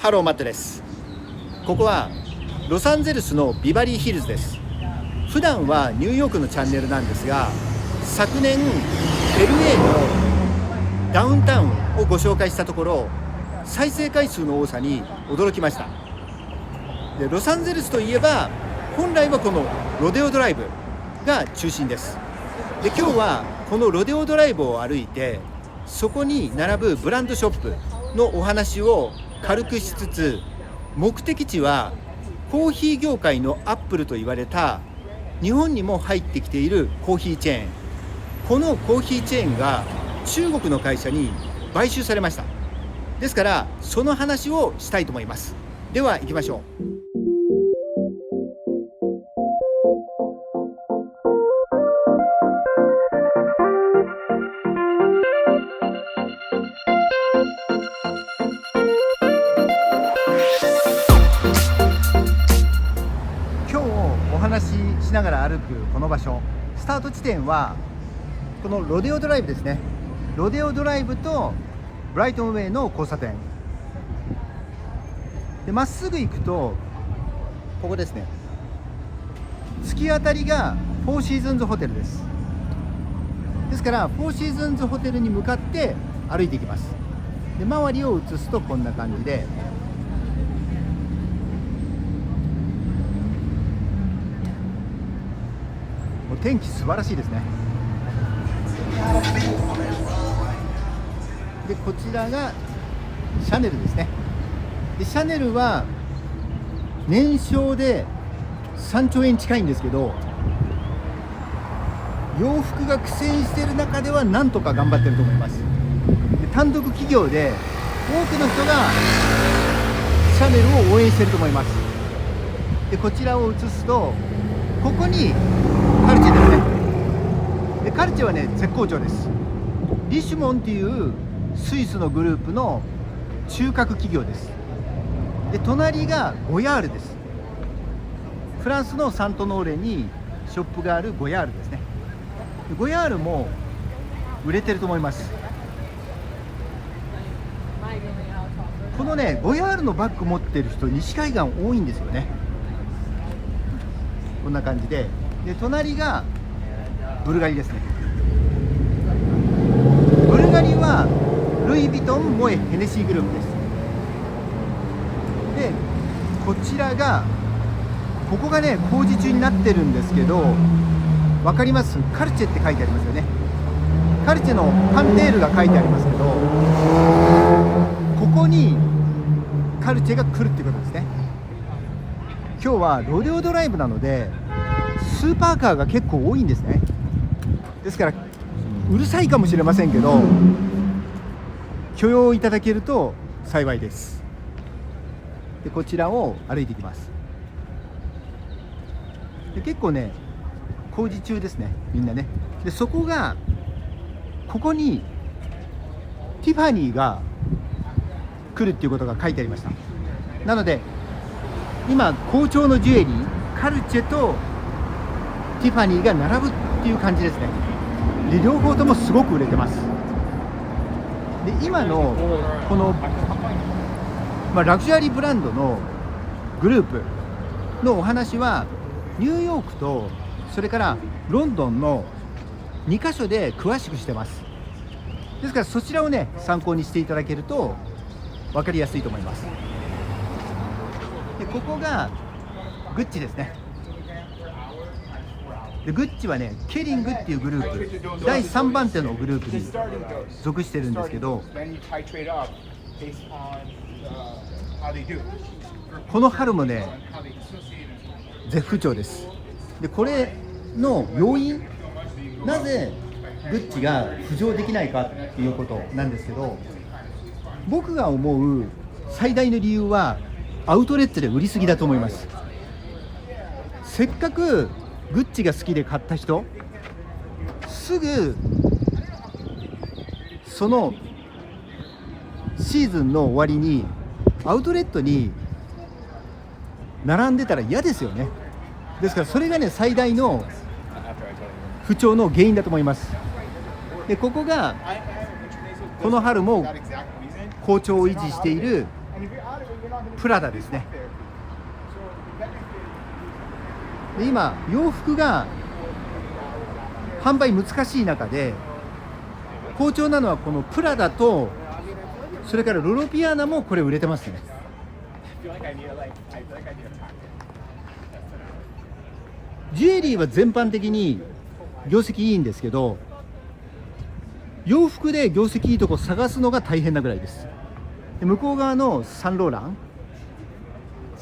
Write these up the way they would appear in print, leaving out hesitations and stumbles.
ハローマットです。ここはロサンゼルスのビバリーヒルズです。普段はニューヨークのチャンネルなんですが、昨年 LA のダウンタウンをご紹介したところ、再生回数の多さに驚きました。で、ロサンゼルスといえば本来はこのロデオドライブが中心です。で、今日はこのロデオドライブを歩いて、そこに並ぶブランドショップのお話を軽くしつつ、目的地はコーヒー業界のアップルと言われた日本にも入ってきているコーヒーチェーン。このコーヒーチェーンが中国の会社に買収されました。ですからその話をしたいと思います。では行きましょう。お話ししながら歩くこの場所、スタート地点はこのロデオドライブですね。ロデオドライブとブライトンウェイの交差点で、まっすぐ行くとここですね。突き当たりがフォーシーズンズホテルです。ですからフォーシーズンズホテルに向かって歩いていきます。で、周りを映すとこんな感じで、天気素晴らしいですね。で、こちらがシャネルですね。で、シャネルは年商で3兆円近いんですけど、洋服が苦戦している中ではなんとか頑張ってると思います。で、単独企業で多くの人がシャネルを応援していると思います。で、こちらを映すとここにカルチェですね。で、カルチェはね、絶好調です。リシュモンっていうスイスのグループの中核企業です。で、隣がゴヤールです。フランスのサントノーレにショップがあるゴヤールですね。で、ゴヤールも売れてると思います。このね、ゴヤールのバッグ持ってる人、西海岸多いんですよね。こんな感じで、で、隣がブルガリですね。ブルガリはルイ・ヴィトン、モエ、ヘネシーグループです。で、こちらが、ここがね、工事中になってるんですけど、分かります？カルチェって書いてありますよね。カルチェのパンテールが書いてありますけど、ここにカルチェが来るっていうことですね。今日はロデオドライブなのでスーパーカーが結構多いんですね。ですからうるさいかもしれませんけど、許容いただけると幸いです。で、こちらを歩いていきます。で、結構ね、工事中ですね、みんなね。で、そこが、ここにティファニーが来るっていうことが書いてありました。なので今好調のジュエリー、カルチェとティファニーが並ぶっていう感じですね。で、両方ともすごく売れてます。で、今のこの、ラグジュアリーブランドのグループのお話はニューヨークとそれからロンドンの2カ所で詳しくしてます。ですからそちらをね、参考にしていただけると分かりやすいと思います。で、ここがグッチですね。で、グッチはね、ケリングっていうグループ、第3番手のグループに属してるんですけど、この春もね、絶不調です。で、これの要因、なぜグッチが浮上できないかっていうことなんですけど、僕が思う最大の理由はアウトレットで売りすぎだと思います。せっかくグッチが好きで買った人、すぐそのシーズンの終わりにアウトレットに並んでたら嫌ですよね。ですからそれがね、最大の不調の原因だと思います。で、ここがこの春も好調を維持しているプラダですね。で今洋服が販売難しい中で好調なのはこのプラダと、それからロロピアーナもこれ売れてますね。ジュエリーは全般的に業績いいんですけど、洋服で業績いいとこ探すのが大変なぐらいです。で向こう側のサンローラン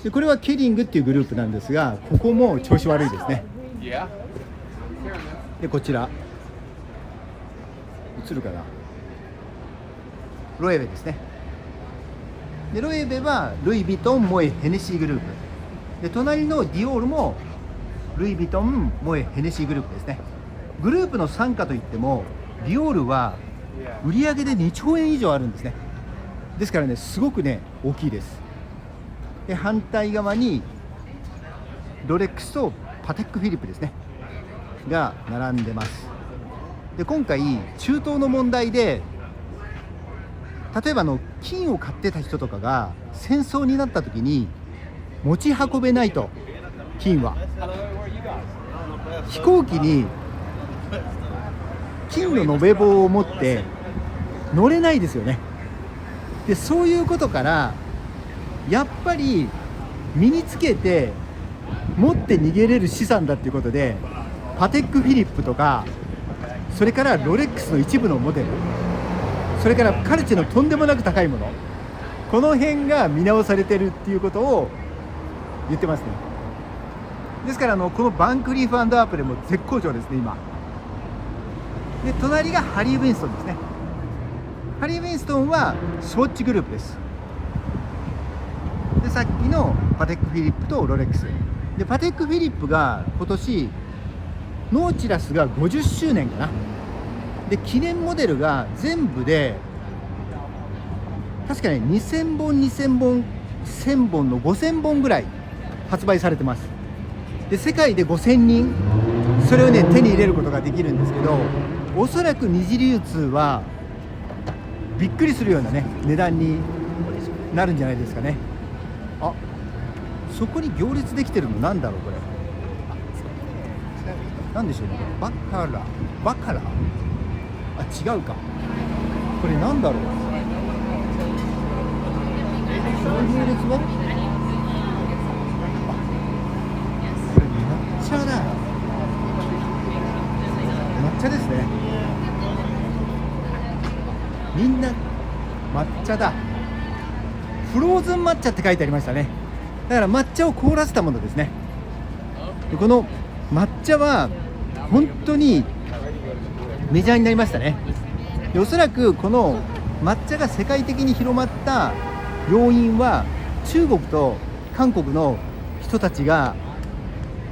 で、これはケリングっていうグループなんですが、ここも調子悪いですね。でこちら映るかな、ロエベですね。でロエベはルイ・ヴィトン、モエ・ヘネシーグループで、隣のディオールもルイ・ヴィトン、モエ・ヘネシーグループですね。グループの傘下といってもディオールは売上で2兆円以上あるんですね。ですからね、すごくね大きいです。で反対側にロレックスとパテックフィリップですねが並んでます。で今回中東の問題で、例えば金を買ってた人とかが戦争になった時に持ち運べないと、金は飛行機に金の延べ棒を持って乗れないですよね。でそういうことからやっぱり身につけて持って逃げれる資産だっていうことで、パテックフィリップとか、それからロレックスの一部のモデル、それからカルチェのとんでもなく高いもの、この辺が見直されてるっていうことを言ってますね。ですからこのバンクリーフ&アープレも絶好調ですね今で。隣がハリー・ウィンストンですね。ハリー・ウィンストンはスウォッチグループです。でさっきのパテックフィリップとロレックスで、パテックフィリップが今年ノーチラスが50周年かな。で記念モデルが全部で確かね2000本2000本1000本の5000本ぐらい発売されてます。で世界で5000人それをね手に入れることができるんですけど、おそらく二次流通はびっくりするようなね値段になるんじゃないですかね。あ、そこに行列できてるのなんだろうこれ。なんでしょうね、バカラあ、違うか、これなんだろう、その行列はこれ抹茶だ、抹茶ですね。みんな抹茶だ。フローズン抹茶って書いてありましたね。だから抹茶を凍らせたものですね。でこの抹茶は本当にメジャーになりましたね。でおそらくこの抹茶が世界的に広まった要因は中国と韓国の人たちが、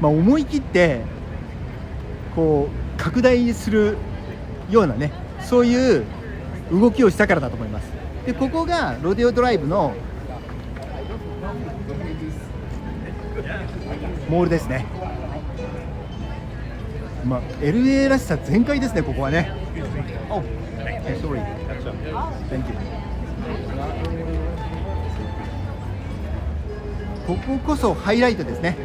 思い切ってこう拡大するようなね、そういう動きをしたからだと思います。でここがロデオドライブのモールですね。LA らしさ全開ですねここはね。Oh, sorry. Thank you. こここそハイライトですね。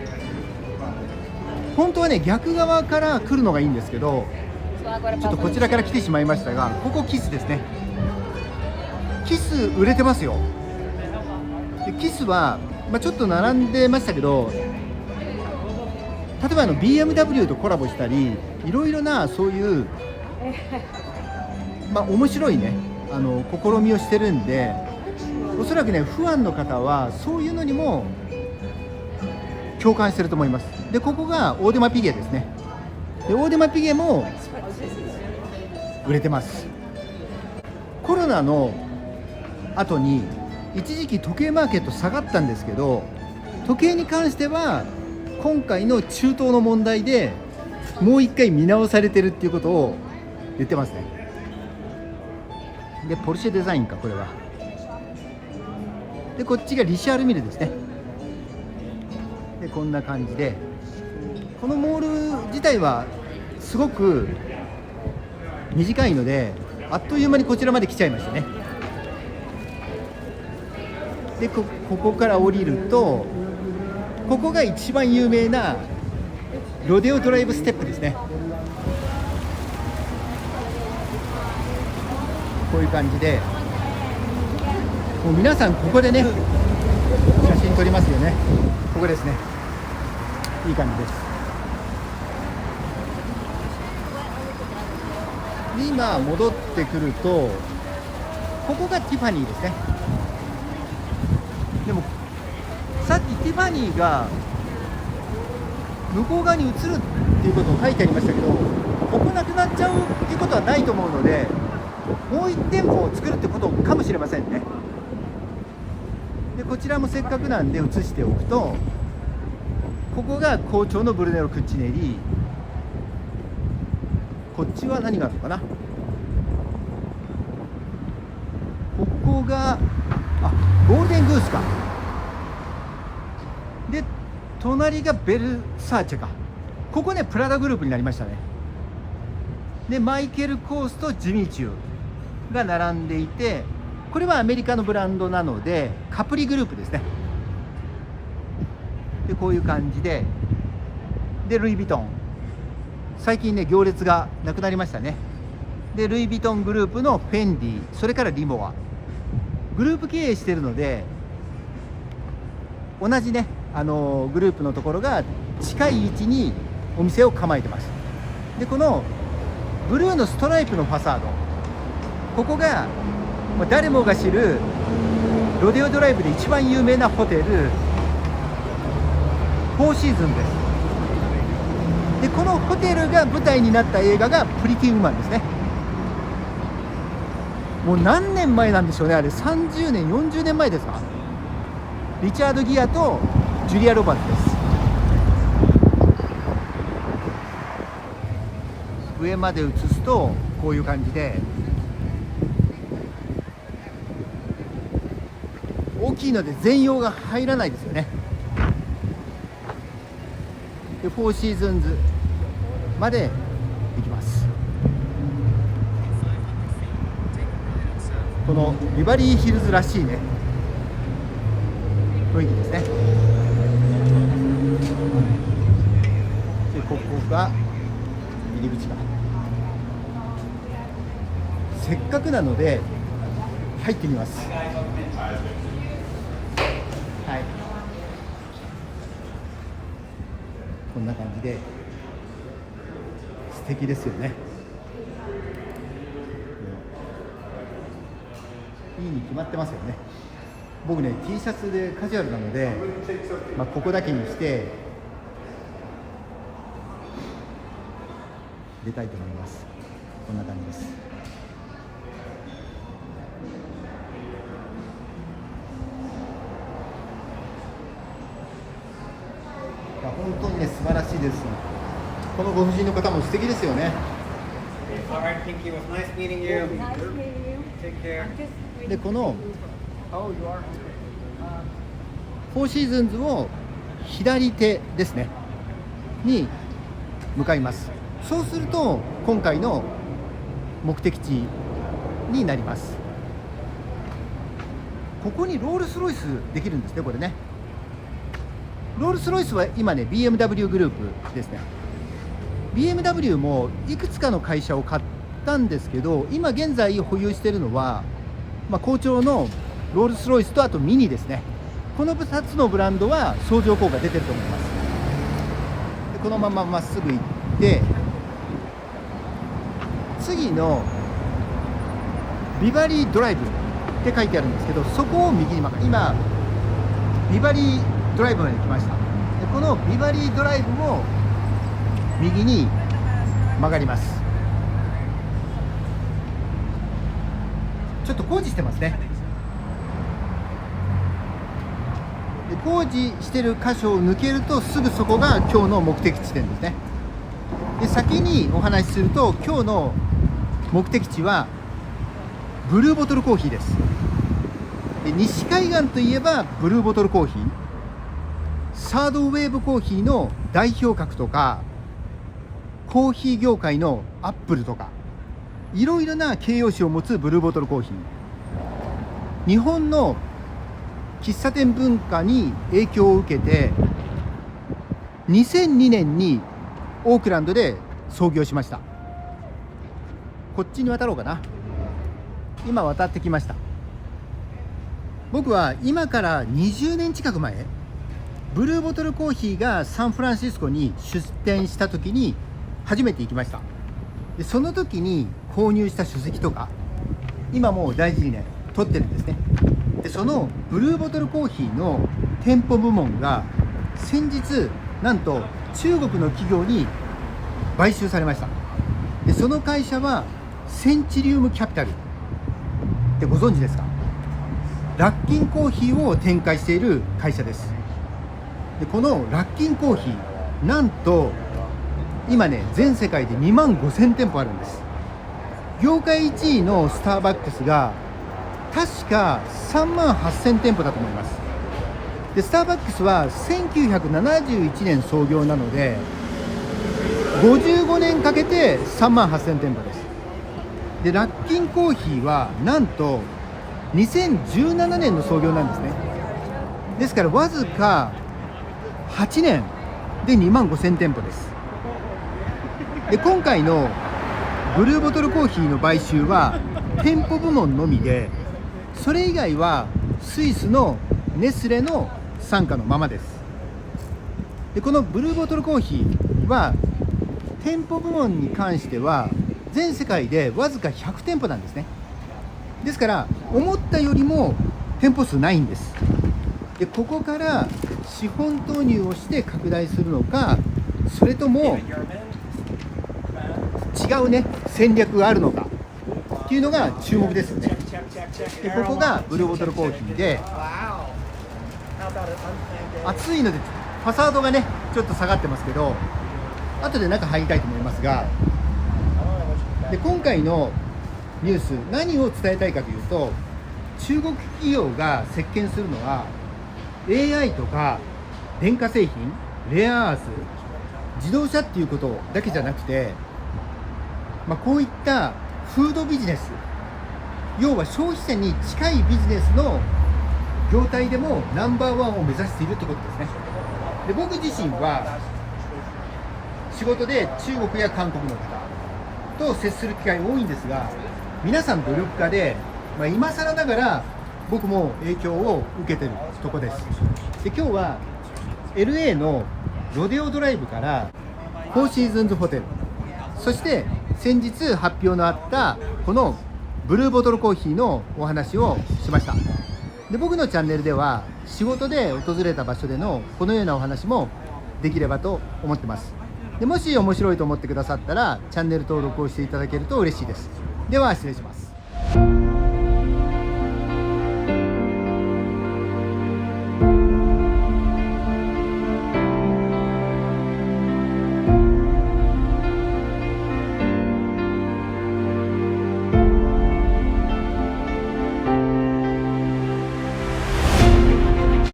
本当はね逆側から来るのがいいんですけど、ちょっとこちらから来てしまいましたが、ここキスですね。キス売れてますよ。でキスは、ちょっと並んでましたけど、例えばBMW とコラボしたり、いろいろなそういう、面白いね試みをしてるんで、おそらくねファンの方はそういうのにも共感してると思います。でここがオーデマピゲですね。でオーデマピゲも売れてます。コロナの後に一時期時計マーケット下がったんですけど、時計に関しては今回の中東の問題でもう一回見直されてるっていうことを言ってますね。でポルシェデザインかこれは。でこっちがリシャールミルですね。でこんな感じで、このモール自体はすごく短いのであっという間にこちらまで来ちゃいましたね。でここから降りると、ここが一番有名なロデオドライブステップですね。こういう感じで、もう皆さんここでね写真撮りますよね。ここですね。いい感じです。で今戻ってくると、ここがティファニーですね。でもさっきティファニーが向こう側に移るっていうことを書いてありましたけど、ここなくなっちゃうっていうことはないと思うので、もう1店舗を作るってことかもしれませんね。でこちらもせっかくなんで移しておくと、ここが校長のブルネロ・クッチネリ、こっちは何があるのかな。ここがゴールデングースか。で隣がベルサーチェか。ここねプラダグループになりましたね。でマイケル・コースとジミーチューが並んでいて、これはアメリカのブランドなのでカプリグループですね。でこういう感じで、ルイ・ヴィトン、最近ね行列がなくなりましたね。でルイ・ヴィトングループのフェンディ、それからリモア、グループ経営しているので、同じねグループのところが近い位置にお店を構えてます。でこのブルーのストライプのファサード、ここが誰もが知るロデオドライブで一番有名なホテル、フォーシーズンです。でこのホテルが舞台になった映画がプリティウーマンですね。もう何年前なんでしょうね、あれ30年40年前ですか。リチャード・ギアとジュリア・ロバーツです。上まで映すとこういう感じで、大きいので全容が入らないですよね。でフォーシーズンズまで行きます。このビバリーヒルズらしいね雰囲気ですね。でここが入り口だ。せっかくなので入ってみます。はい、こんな感じで素敵ですよね。いいに決まってますよね。僕ね T シャツでカジュアルなので、ここだけにして出たいと思います。こんな感じです。本当にね素晴らしいです。このご婦人の方も素敵ですよね。でこのフォーシーズンズを左手ですねに向かいます。そうすると今回の目的地になります。ここにロールスロイスできるんですね。これねロールスロイスは今ね BMW グループですね。 BMW もいくつかの会社を買ったんですけど、今現在保有しているのは、好調のロールスロイスとあとミニですね。この2つのブランドは相乗効果出てると思います。でこのまままっすぐ行って、次のビバリードライブって書いてあるんですけど、そこを右に曲がる。今ビバリードライブまで来ました。でこのビバリードライブを右に曲がります。ちょっと工事してますね。で工事してる箇所を抜けるとすぐそこが今日の目的地点ですね。で先にお話しすると、今日の目的地はブルーボトルコーヒーです。で西海岸といえばブルーボトルコーヒー、サードウェーブコーヒーの代表格とか、コーヒー業界のアップルとか、いろいろな形容詞を持つブルーボトルコーヒー。日本の喫茶店文化に影響を受けて2002年にオークランドで創業しました。こっちに渡ろうかな。今渡ってきました。僕は今から20年近く前、ブルーボトルコーヒーがサンフランシスコに出店した時に初めて行きました。でその時に購入した書籍とか今も大事にね取ってるんですね。でそのブルーボトルコーヒーの店舗部門が先日なんと中国の企業に買収されました。でその会社はセンチリウムキャピタルってご存知ですか？ラッキンコーヒーを展開している会社です。でこのラッキンコーヒーなんと今ね全世界で2万5000店舗あるんです。業界1位のスターバックスが確か3万8000店舗だと思います。でスターバックスは1971年創業なので55年かけて3万8000店舗です。でラッキンコーヒーはなんと2017年の創業なんですね。ですからわずか8年で2万5000店舗です。で今回のブルーボトルコーヒーの買収は店舗部門のみで、それ以外はスイスのネスレの傘下のままです。でこのブルーボトルコーヒーは店舗部門に関しては全世界でわずか100店舗なんですね。ですから思ったよりも店舗数ないんです。でここから資本投入をして拡大するのか、それとも違うね戦略があるのかっていうのが注目ですよね。でここがブルーボトルコーヒーで暑いのでファサードがねちょっと下がってますけど、後で中入りたいと思いますが、で今回のニュース何を伝えたいかというと、中国企業が席巻するのは AI とか電化製品、レアアース、自動車っていうことだけじゃなくて、こういったフードビジネス、要は消費者に近いビジネスの業態でもナンバーワンを目指しているってことですね。で僕自身は仕事で中国や韓国の方と接する機会多いんですが、皆さん努力家で、今更ながら僕も影響を受けてるとこです。で今日は LA のロデオドライブからフォーシーズンズホテル、そして先日発表のあったこのブルーボトルコーヒーのお話をしました。で僕のチャンネルでは仕事で訪れた場所でのこのようなお話もできればと思ってます。でもし面白いと思ってくださったらチャンネル登録をしていただけると嬉しいです。では失礼します。